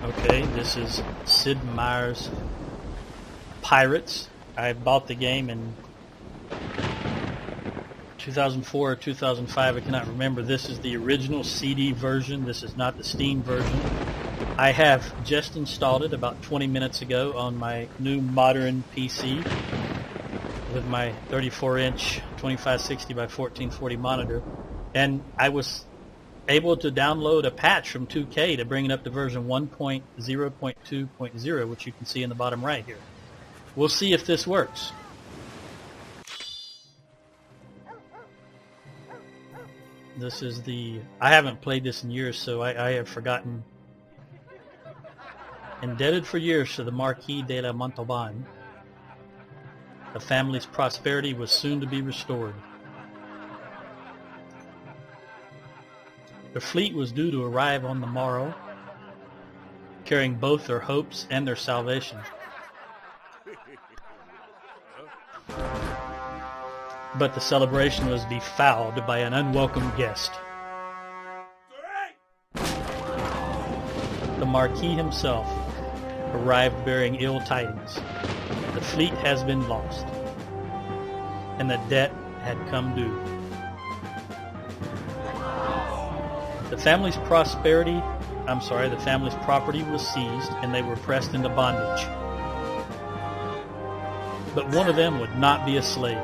Okay, this is Sid Meier's Pirates. I bought the game in 2004 or 2005, I cannot remember. This is the original CD version. This is not the Steam version. I have just installed it about 20 minutes ago on my new modern PC with my 34-inch 2560 by 1440 monitor, and I was able to download a patch from 2K to bring it up to version 1.0.2.0, which you can see in the bottom right here. We'll see if this works. This is the... I haven't played this in years, so I have forgotten. Indebted for years to the Marquis de la Montauban, the family's prosperity was soon to be restored. The fleet was due to arrive on the morrow, carrying both their hopes and their salvation. But the celebration was befouled by an unwelcome guest. The Marquis himself arrived bearing ill tidings. The fleet has been lost, and the debt had come due. The family's property was seized, and they were pressed into bondage. But one of them would not be a slave.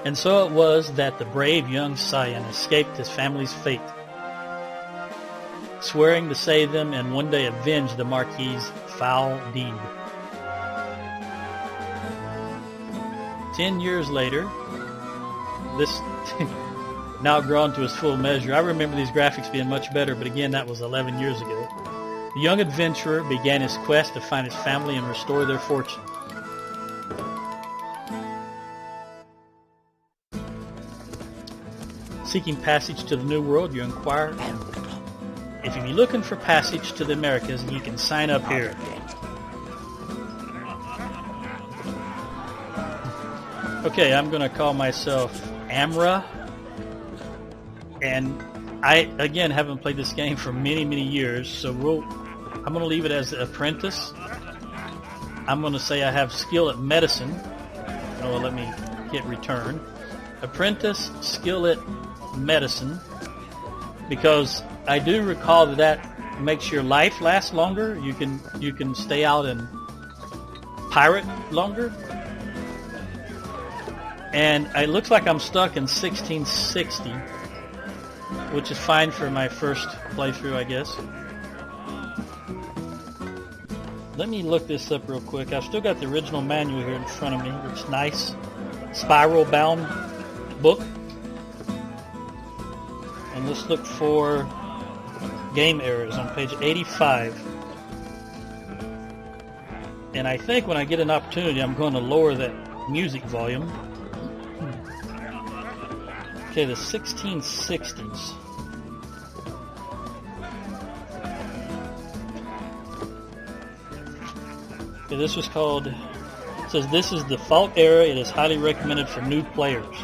And so it was that the brave young scion escaped his family's fate, swearing to save them and one day avenge the Marquis's foul deed. 10 years later, this now grown to its full measure. I remember these graphics being much better, but again, that was 11 years ago. The young adventurer began his quest to find his family and restore their fortune. Seeking passage to the New World, you inquire. If you're looking for passage to the Americas, you can sign up here. Okay, I'm going to call myself Amra, and I, again, haven't played this game for many, many years, so I'm going to leave it as the apprentice. I'm going to say I have skill at medicine. Oh, let me hit return. Apprentice, skill at medicine, because I do recall that makes your life last longer. You can stay out and pirate longer. And it looks like I'm stuck in 1660, which is fine for my first playthrough, I guess. Let me look this up real quick. I've still got the original manual here in front of me, which is nice. Spiral-bound book. And let's look for game errors on page 85. And I think when I get an opportunity, I'm going to lower that music volume. Okay, the 1660s. Okay, this was called... It says this is default era. It is highly recommended for new players.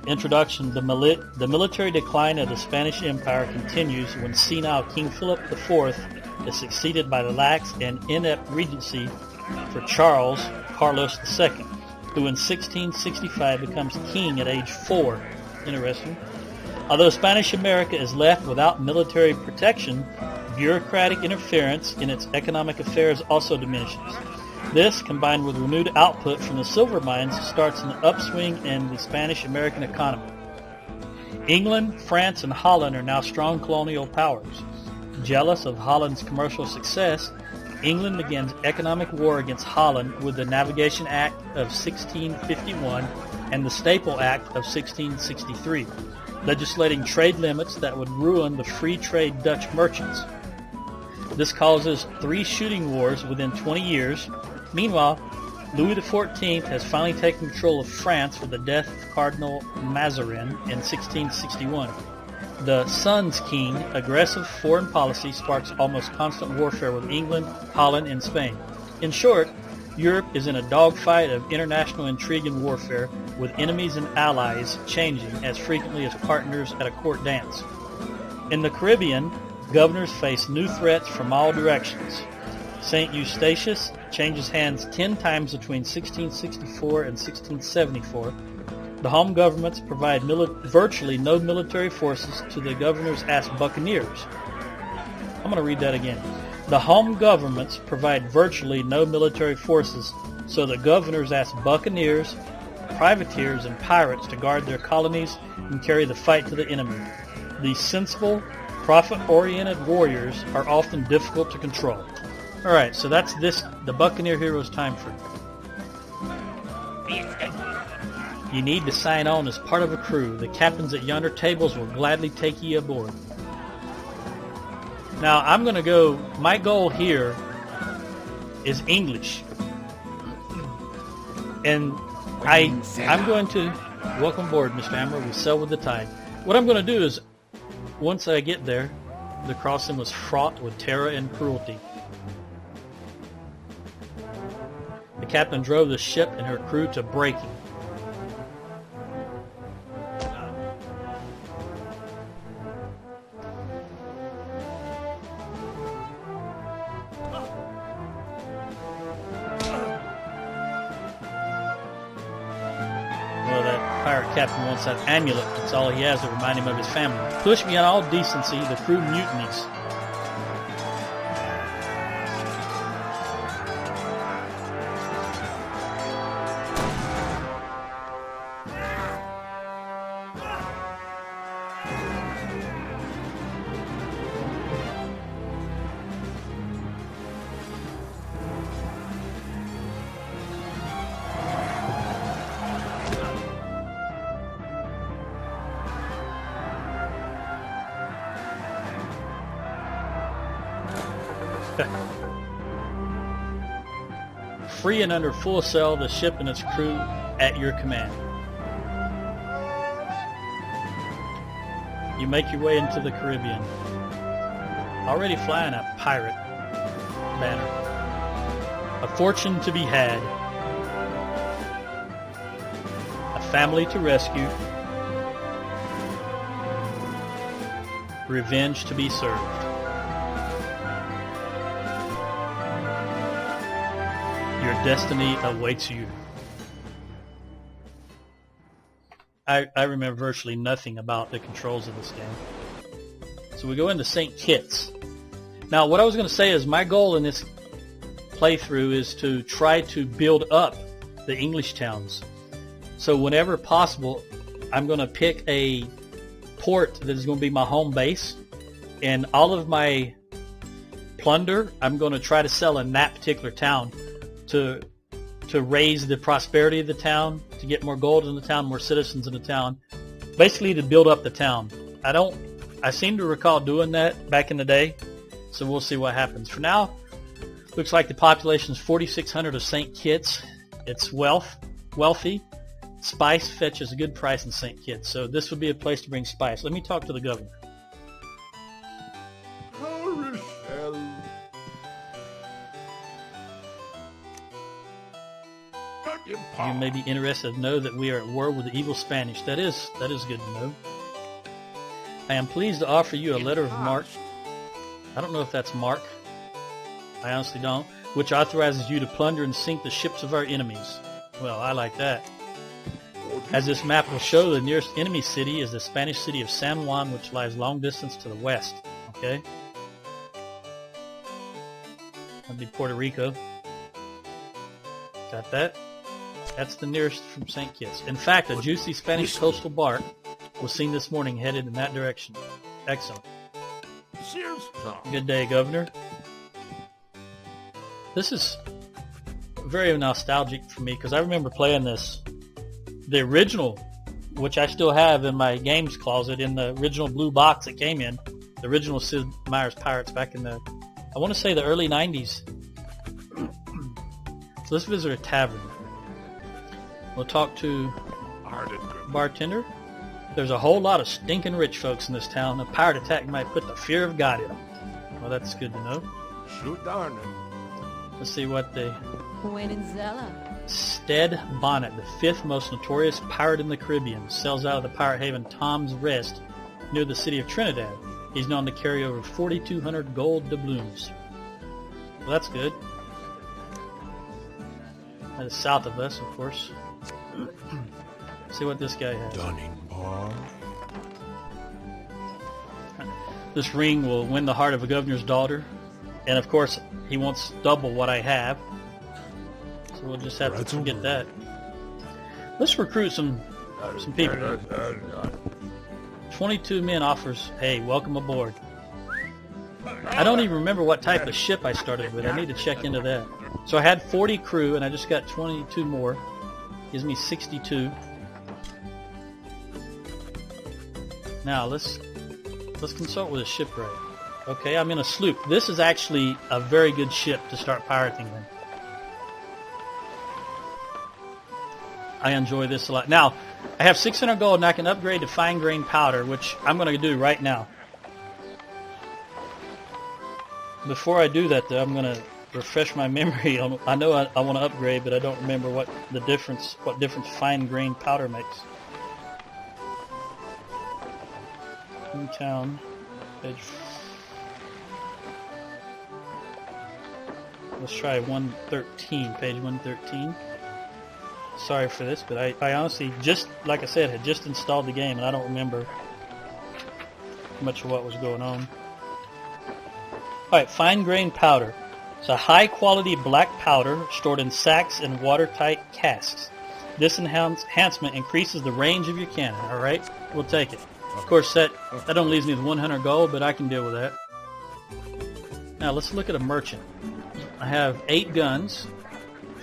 Introduction. The military decline of the Spanish Empire continues when senile King Philip IV is succeeded by the lax and inept regency for Carlos II, who in 1665 becomes king at age 4. Interesting. Although Spanish America is left without military protection, bureaucratic interference in its economic affairs also diminishes. This, combined with renewed output from the silver mines, starts an upswing in the Spanish-American economy. England, France, and Holland are now strong colonial powers. Jealous of Holland's commercial success, England begins economic war against Holland with the Navigation Act of 1651 and the Staple Act of 1663, legislating trade limits that would ruin the free trade Dutch merchants. This causes 3 shooting wars within 20 years. Meanwhile, Louis XIV has finally taken control of France with the death of Cardinal Mazarin in 1661. The Sun's King, aggressive foreign policy sparks almost constant warfare with England, Holland, and Spain. In short, Europe is in a dogfight of international intrigue and warfare, with enemies and allies changing as frequently as partners at a court dance. In the Caribbean, governors face new threats from all directions. St. Eustatius changes hands 10 times between 1664 and 1674. The home governments provide virtually no military forces to the governors as buccaneers. I'm going to read that again. The home governments provide virtually no military forces, so the governors ask buccaneers, privateers, and pirates to guard their colonies and carry the fight to the enemy. These sensible, profit-oriented warriors are often difficult to control. Alright, so that's the Buccaneer Heroes time frame. You need to sign on as part of a crew. The captains at yonder tables will gladly take ye aboard. Now, I'm going to go, my goal here is English. And I'm going to, welcome aboard, Mr. Hammer, we sail with the tide. What I'm going to do is, once I get there, the crossing was fraught with terror and cruelty. The captain drove the ship and her crew to breaking. Well, that pirate captain wants that amulet. That's all he has to remind him of his family. Push beyond all decency, the crew mutinies. Free and under full sail, the ship and its crew at your command. You make your way into the Caribbean. Already flying a pirate banner. A fortune to be had. A family to rescue. Revenge to be served. Your destiny awaits you. I remember virtually nothing about the controls of this game. So we go into St. Kitts. Now what I was going to say is my goal in this playthrough is to try to build up the English towns. So whenever possible, I'm going to pick a port that is going to be my home base, and all of my plunder I'm going to try to sell in that particular town to raise the prosperity of the town, to get more gold in the town, more citizens in the town, basically to build up the town. I seem to recall doing that back in the day, so we'll see what happens. For now, looks like the population is 4,600 of St. Kitts. It's wealthy. Spice fetches a good price in St. Kitts, so this would be a place to bring spice. Let me talk to the governor. You may be interested to know that we are at war with the evil Spanish. That is good to know. I am pleased to offer you a letter of marque. I don't know if that's marque. I honestly don't. Which authorizes you to plunder and sink the ships of our enemies. Well, I like that. As this map will show, the nearest enemy city is the Spanish city of San Juan, which lies long distance to the west. Okay? That'd be Puerto Rico. Got that? That's the nearest from St. Kitts. In fact, a juicy Spanish coastal bark was seen this morning headed in that direction. Excellent. Good day, Governor. This is very nostalgic for me because I remember playing this. The original, which I still have in my games closet, in the original blue box it came in, the original Sid Meier's Pirates back in the, I want to say the early 90s. So let's visit a tavern. We'll talk to bartender. There's a whole lot of stinking rich folks in this town. A pirate attack might put the fear of God in them. Well, that's good to know. Let's see what they Stead Bonnet, the 5th most notorious pirate in the Caribbean, sails out of the pirate haven Tom's Rest near the city of Trinidad. He's known to carry over 4,200 gold doubloons. Well, that's good. That is south of us, of course. See what this guy has. This ring will win the heart of a governor's daughter. And of course, he wants double what I have. So we'll just have to forget that. Let's recruit some people. 22 men offers, hey, welcome aboard. I don't even remember what type of ship I started with. I need to check into that. So I had 40 crew, and I just got 22 more. Gives me 62. Now let's consult with a shipwright. Okay, I'm in a sloop. This is actually a very good ship to start pirating with. I enjoy this a lot. Now, I have 600 gold, and I can upgrade to fine grain powder, which I'm going to do right now. Before I do that, though, I'm going to refresh my memory. I know I want to upgrade, but I don't remember what difference fine grain powder makes. In town, page. Let's try 113, page 113. Sorry for this, but I honestly, just like I said, had just installed the game, and I don't remember much of what was going on. Alright, fine grain powder. It's a high quality black powder stored in sacks and watertight casks. This enhancement increases the range of your cannon. Alright, we'll take it. Of course, that only leaves me with 100 gold, but I can deal with that. Now, let's look at a merchant. I have 8 guns,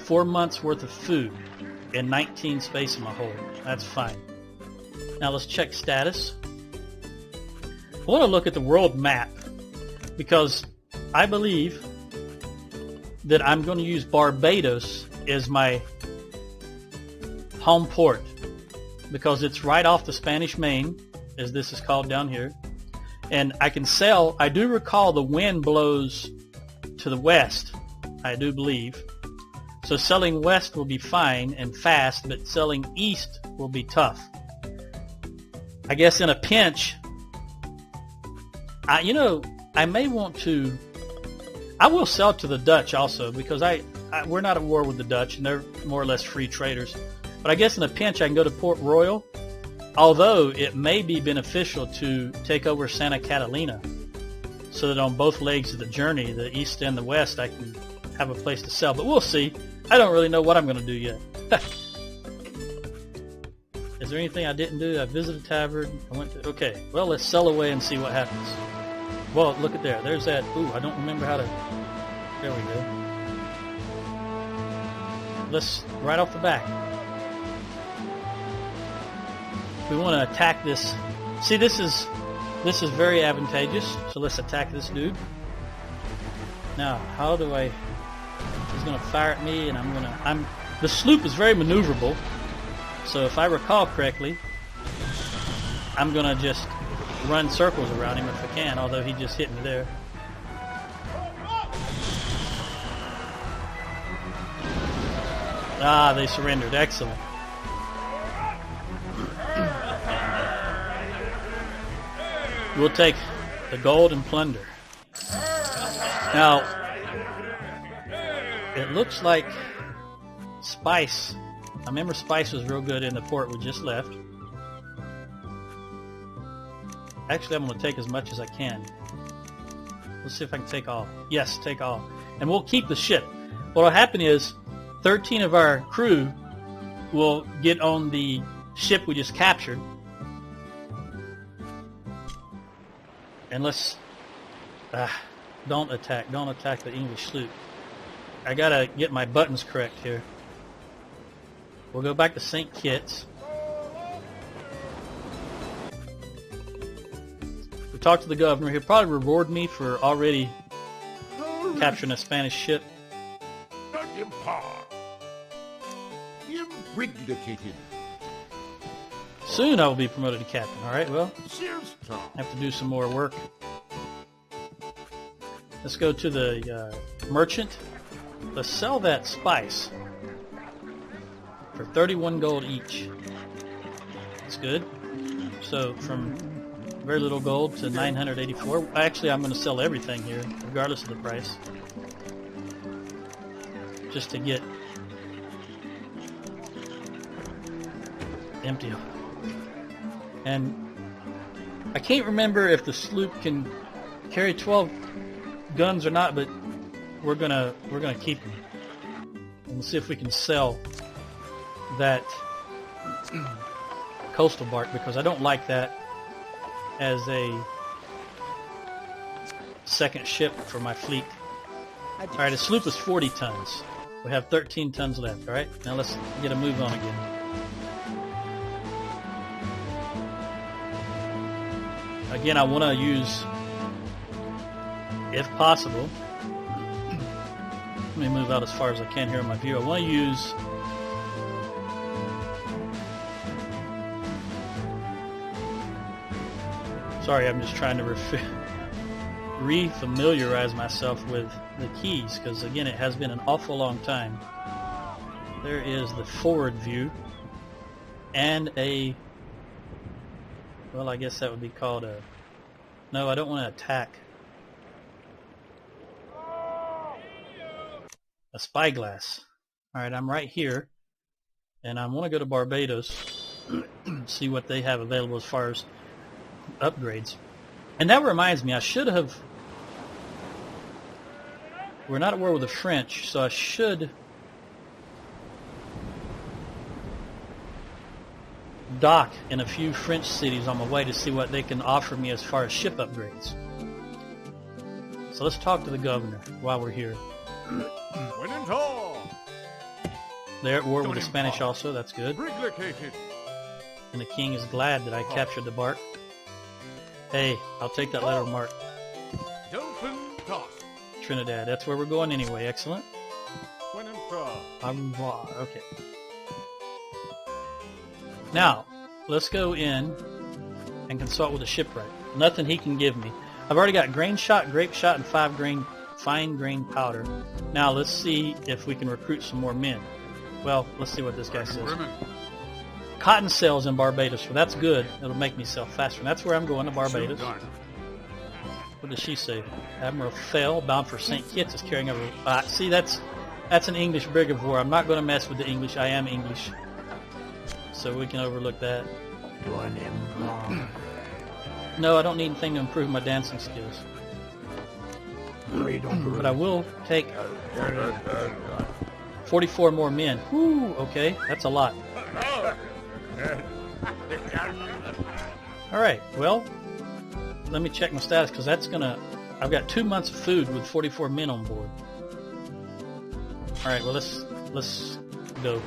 4 months worth of food, and 19 space in my hold. That's fine. Now, let's check status. I want to look at the world map, because I believe that I'm going to use Barbados as my home port, because it's right off the Spanish Main, as this is called down here, and I can sail. I do recall the wind blows to the west, I do believe, so sailing west will be fine and fast, but sailing east will be tough. I guess in a pinch, I may want to. I will sell to the Dutch also, because we're not at war with the Dutch, and they're more or less free traders. But I guess in a pinch, I can go to Port Royal, although it may be beneficial to take over Santa Catalina, so that on both legs of the journey, the east and the west, I can have a place to sell. But we'll see. I don't really know what I'm going to do yet. Is there anything I didn't do? I visited a tavern. Okay, well, let's sell away and see what happens. Well, look at there. There's that. Ooh, I don't remember how to. There we go. Let's, right off the back, we want to attack this. See, this is very advantageous. So let's attack this dude. Now, how do I? He's going to fire at me, and the sloop is very maneuverable. So if I recall correctly, I'm going to just run circles around him if I can, although he just hit me there. Ah, they surrendered. Excellent. We'll take the gold and plunder. Now, it looks like spice. I remember spice was real good in the port we just left. Actually, I'm going to take as much as I can. Let's see if I can take all. Yes, take all. And we'll keep the ship. What will happen is 13 of our crew will get on the ship we just captured. And let's... don't attack the English sloop. I gotta get my buttons correct here. We'll go back to St. Kitts. We talked to the governor. He'll probably reward me for already capturing a Spanish ship. Soon I will be promoted to captain. Alright, well, I have to do some more work. Let's go to the merchant. let's sell that spice for 31 gold each. That's good. So from very little gold to 984. Actually, I'm going to sell everything here, regardless of the price, just to get empty. And I can't remember if the sloop can carry 12 guns or not, but we're gonna keep them. And we'll see if we can sell that coastal bark, because I don't like that as a second ship for my fleet. Alright, a sloop is 40 tons. We have 13 tons left. Alright, now let's get a move on again. Again, I want to use, if possible, let me move out as far as I can here in my view. I want to use sorry, I'm just trying to re-familiarize myself with the keys, because again, it has been an awful long time. There is the forward view and a, well, I guess that would be called a, no, I don't want to attack. A spyglass. Alright, I'm right here, and I want to go to Barbados, see what they have available as far as upgrades. And that reminds me, I should have, we're not at war with the French, so I should dock in a few French cities on my way to see what they can offer me as far as ship upgrades. So let's talk to the governor while we're here. They're at war with the Spanish also, that's good. And the king is glad that I captured the bark. Hey, I'll take that letter mark. Trinidad, that's where we're going anyway, excellent. Okay. Now, let's go in and consult with the shipwright. Nothing he can give me. I've already got grain shot, grape shot, and 5 grain fine grain powder. Now let's see if we can recruit some more men. Well, let's see what this guy says. Cotton sells in Barbados, so that's good. It'll make me sell faster. And that's where I'm going, to Barbados. What does she say? Admiral Fell, bound for St. Kitts, is carrying over. See, that's an English brig of war. I'm not going to mess with the English. I am English, so we can overlook that. No, I don't need anything to improve my dancing skills. But I will take 44 more men. Whew, okay, that's a lot. Alright, well, let me check my status, because that's gonna, I've got 2 months of food with 44 men on board. Alright, well, let's go.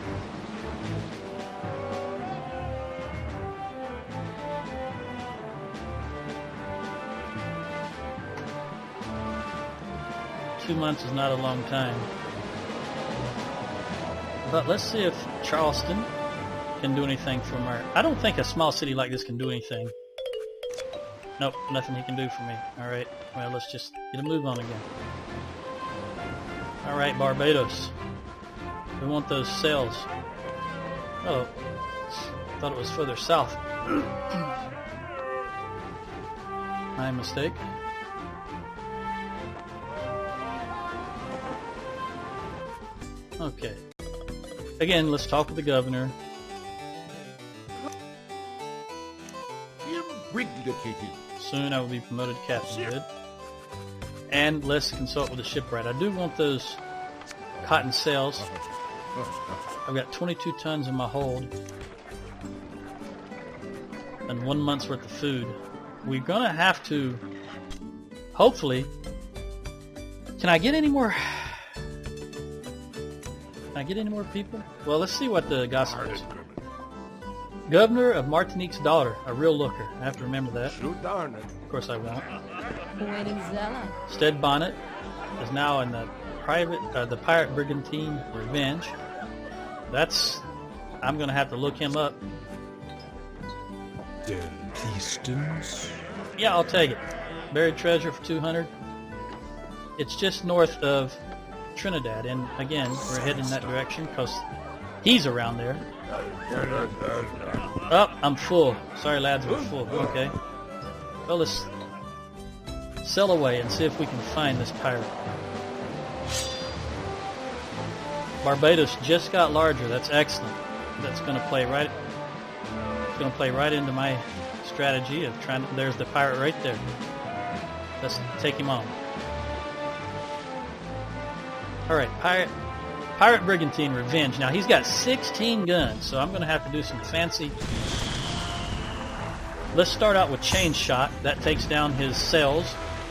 Two months is not a long time. But let's see if Charleston can do anything from our... I don't think a small city like this can do anything. Nope, nothing he can do for me. Alright, well, let's just get a move on again. Alright, Barbados. We want those sails. Oh, thought it was further south. My mistake. Okay. Again, let's talk with the governor. Soon I will be promoted to captain. Good. And let's consult with the shipwright. I do want those cotton sails. I've got 22 tons in my hold and 1 month's worth of food. We're gonna have to, hopefully, can I get any more? Can I get any more people? Well, let's see what the gossip is. Governor of Martinique's daughter, a real looker. I have to remember that. Of course I won't. Stead Bonnet is now in the pirate brigantine Revenge. That's, I'm going to have to look him up. Yeah, I'll take it. Buried treasure for 200. It's just north of Trinidad, and again, we're heading in that direction because he's around there. Oh, I'm full. Sorry, lads, I'm full. Okay. Well, let's sail away and see if we can find this pirate. Barbados just got larger. That's excellent. That's going to play right. It's going to play right into my strategy of trying to. There's the pirate right there. Let's take him on. All right, pirate brigantine revenge. Now he's got 16 guns, so I'm going to have to do some fancy. Let's start out with chain shot. That takes down his sails,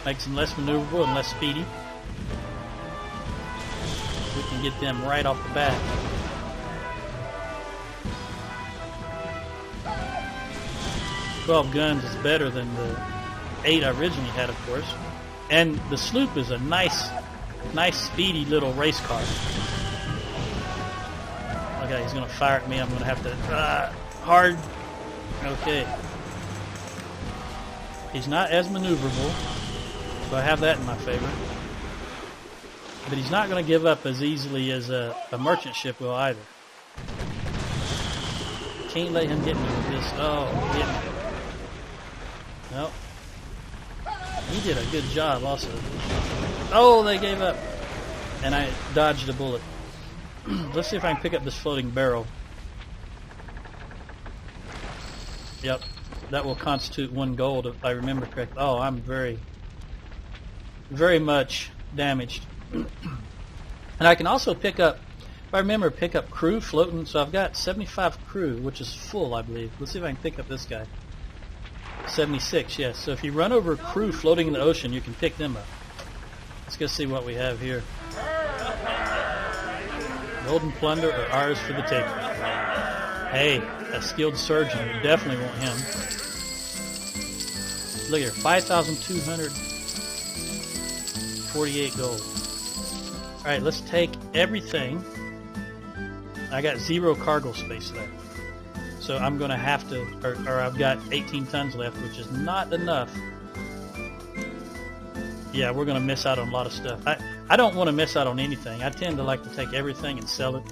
makes him less maneuverable and less speedy. We can get them right off the bat. "12 guns is better than the 8 I originally had, of course. And the sloop is a nice speedy little race car. Okay, he's going to fire at me. I'm going to have to... hard. Okay. He's not as maneuverable, so I have that in my favor. But he's not going to give up as easily as a merchant ship will either. Can't let him get me with this. Oh, get me. Nope. He did a good job also. Oh, they gave up. And I dodged a bullet. Let's see if I can pick up this floating barrel. Yep. That will constitute 1 gold if I remember correctly. Oh, I'm very, very much damaged. And I can also pick up, if I remember, pick up crew floating. So I've got 75 crew, which is full, I believe. Let's see if I can pick up this guy. 76, yes. So if you run over crew floating in the ocean, you can pick them up. Let's go see what we have here. Golden plunder are ours for the taking. Hey, a skilled surgeon. We definitely want him. Look here, 5,248 gold. All right, let's take everything. I got 0 cargo space left. So I'm going to have to, or I've got 18 tons left, which is not enough. Yeah, we're going to miss out on a lot of stuff. I don't want to miss out on anything. I tend to like to take everything and sell it.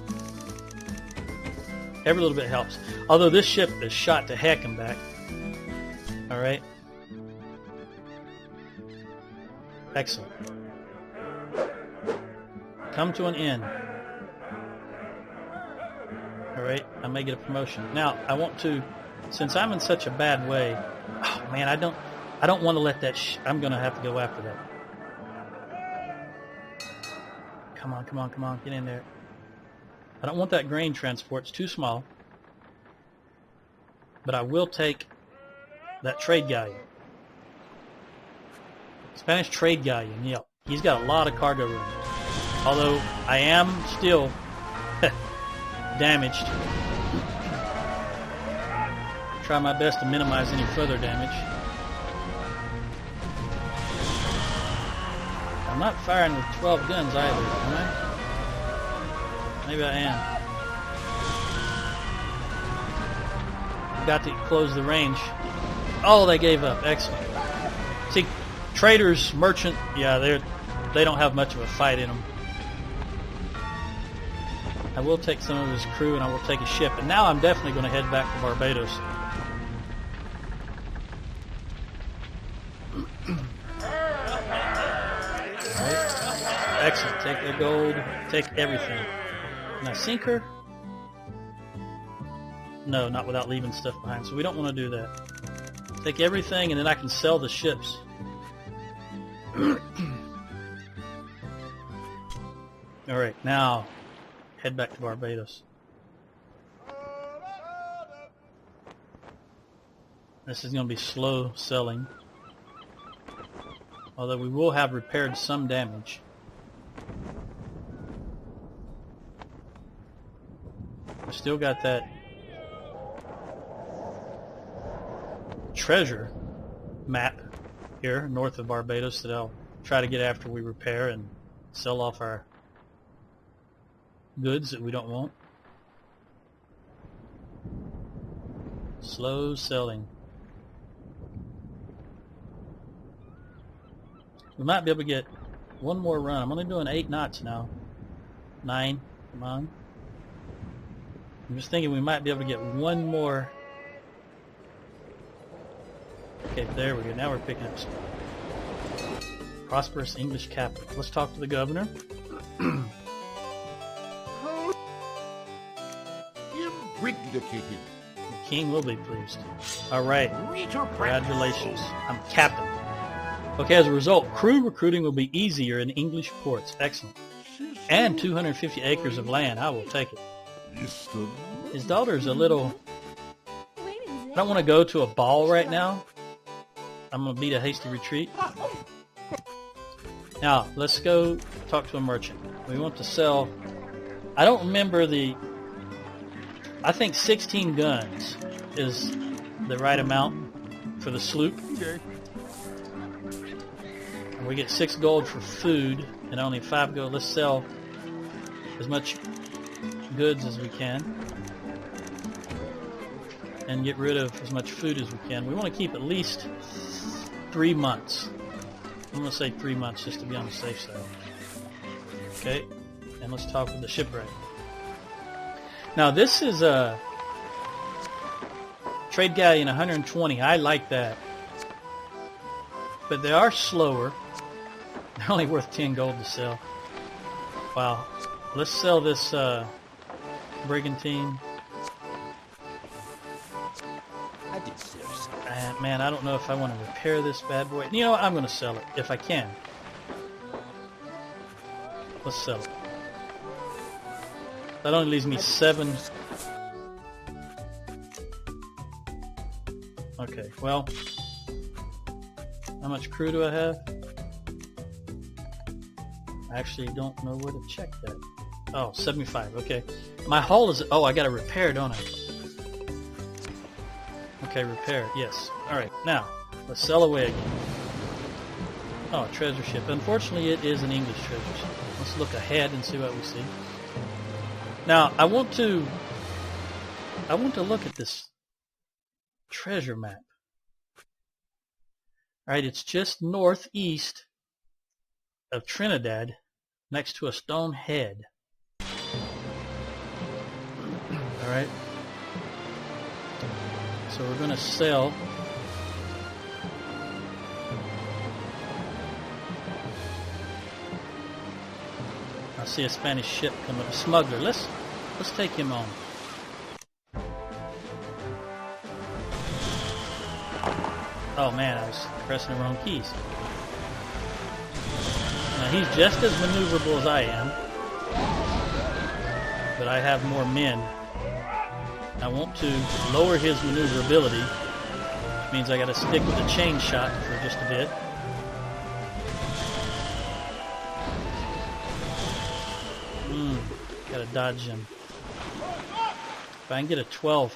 Every little bit helps. Although this ship is shot to heck and back. All right. Excellent. Come to an end. Alright, I may get a promotion. Now, I want to, since I'm in such a bad way, oh man, I don't want to let that, I'm going to have to go after that. Come on, come on, come on, get in there. I don't want that grain transport, it's too small. But I will take that trade galleon. Spanish trade galleon, yeah. He's got a lot of cargo room. Although, I am still... damaged. Try my best to minimize any further damage. I'm not firing with 12 guns either, am I? Maybe I am. I've got to close the range. Oh, they gave up. Excellent. See, traders, merchant, yeah, they don't have much of a fight in them. I will take some of his crew and I will take a ship. And now I'm definitely going to head back to Barbados. Right. Excellent. Take the gold. Take everything. Can I sink her? No, not without leaving stuff behind. So we don't want to do that. Take everything and then I can sell the ships. Alright, now... head back to Barbados. This is going to be slow selling. Although we will have repaired some damage. We still got that treasure map here north of Barbados that I'll try to get after we repair and sell off our goods that we don't want. Slow selling. We might be able to get one more run. I'm only doing 8 knots now. 9. Come on. I'm just thinking we might be able to get one more. Okay, there we go. Now we're picking up speed. Prosperous English capital. Let's talk to the governor. Imbriglicated. The king will be pleased. Alright. Congratulations. I'm captain. Okay, as a result, crew recruiting will be easier in English ports. Excellent. And 250 acres of land. I will take it. His daughter's a little... I don't want to go to a ball right now. I'm going to beat a hasty retreat. Now, let's go talk to a merchant. We want to sell... I don't remember the... I think 16 guns is the right amount for the sloop. Okay. And we get 6 gold for food and only 5 gold. Let's sell as much goods as we can and get rid of as much food as we can. We want to keep at least 3 months. I'm going to say 3 months just to be on the safe side. Okay, and let's talk with the shipwright. Now this is a trade galleon 120. I like that. But they are slower. They're only worth 10 gold to sell. Wow. Let's sell this brigantine. I did seriously. And man, I don't know if I want to repair this bad boy. You know what? I'm going to sell it if I can. Let's sell it. That only leaves me 7. Okay, well, how much crew do I have? I actually don't know where to check that. Oh, 75, okay. My hull is, oh, I gotta repair, don't I? Okay, repair, yes. Alright, now, let's sail away again. Oh, a treasure ship. Unfortunately, it is an English treasure ship. Let's look ahead and see what we see. Now, I want to look at this treasure map. Alright, it's just northeast of Trinidad, next to a stone head. Alright. So we're going to sell. I see a Spanish ship coming, a smuggler. Let's take him on. Oh man, I was pressing the wrong keys. Now he's just as maneuverable as I am, but I have more men. I want to lower his maneuverability, which means I got to stick with the chain shot for just a bit. Gotta dodge him. If I can get a 12.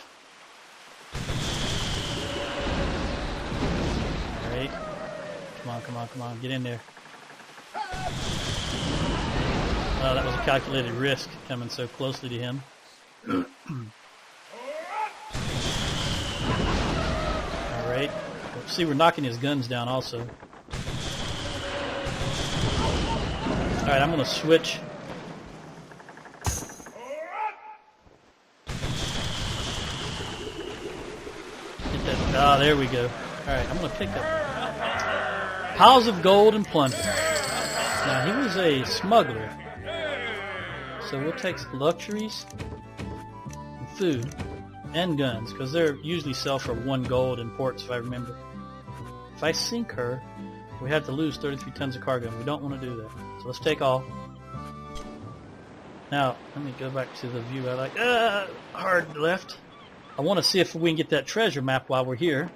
Alright. Come on, get in there. Oh, that was a calculated risk coming so closely to him. Alright. See, we're knocking his guns down also. Alright, I'm gonna switch. Ah, there we go. Alright, I'm going to pick up piles of gold and plunder. Now, he was a smuggler. So we'll take luxuries, and food, and guns, because they're usually sell for 1 gold in ports, if I remember. If I sink her, we have to lose 33 tons of cargo, and we don't want to do that. So let's take all. Now, let me go back to the view I like. Hard left. I want to see if we can get that treasure map while we're here.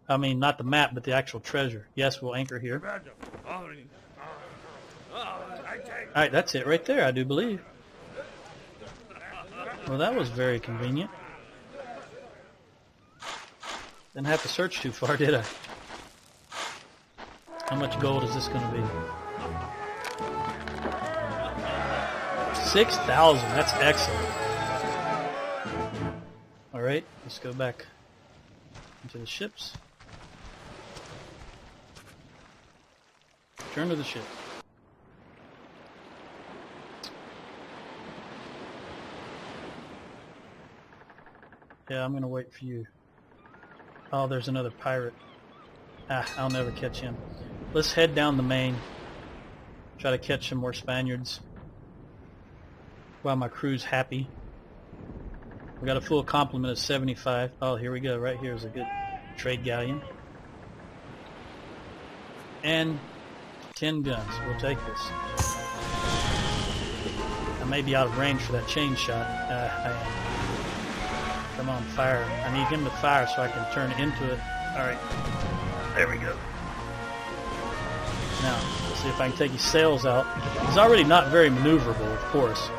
I mean, not the map, but the actual treasure. Yes, we'll anchor here. Alright, that's it right there, I do believe. Well, that was very convenient. Didn't have to search too far, did I? How much gold is this going to be? 6,000. That's excellent. Alright, let's go back into the ships. Return to the ship. Yeah, I'm gonna wait for you. Oh, there's another pirate. Ah, I'll never catch him. Let's head down the main. Try to catch some more Spaniards while my crew's happy. We got a full complement of 75. Oh, here we go. Right here is a good trade galleon. And 10 guns. We'll take this. I may be out of range for that chain shot. I am. Come on, fire. I need him to fire so I can turn into it. Alright. There we go. Now, let's see if I can take his sails out. He's already not very maneuverable, of course,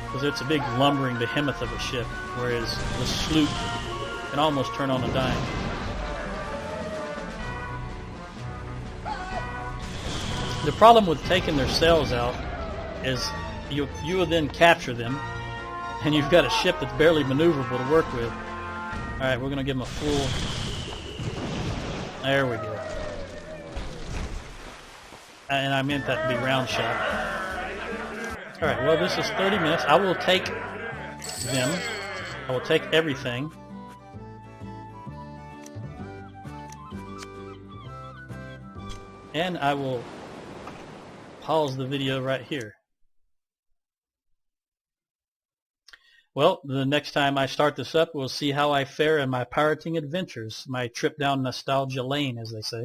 because it's a big lumbering behemoth of a ship, whereas the sloop can almost turn on a dime. The problem with taking their sails out is you will then capture them, and you've got a ship that's barely maneuverable to work with. Alright, we're going to give them a full... There we go. And I meant that to be round shot. Alright, well this is 30 minutes. I will take them. I will take everything. And I will pause the video right here. Well, the next time I start this up, we'll see how I fare in my pirating adventures, my trip down nostalgia lane, as they say.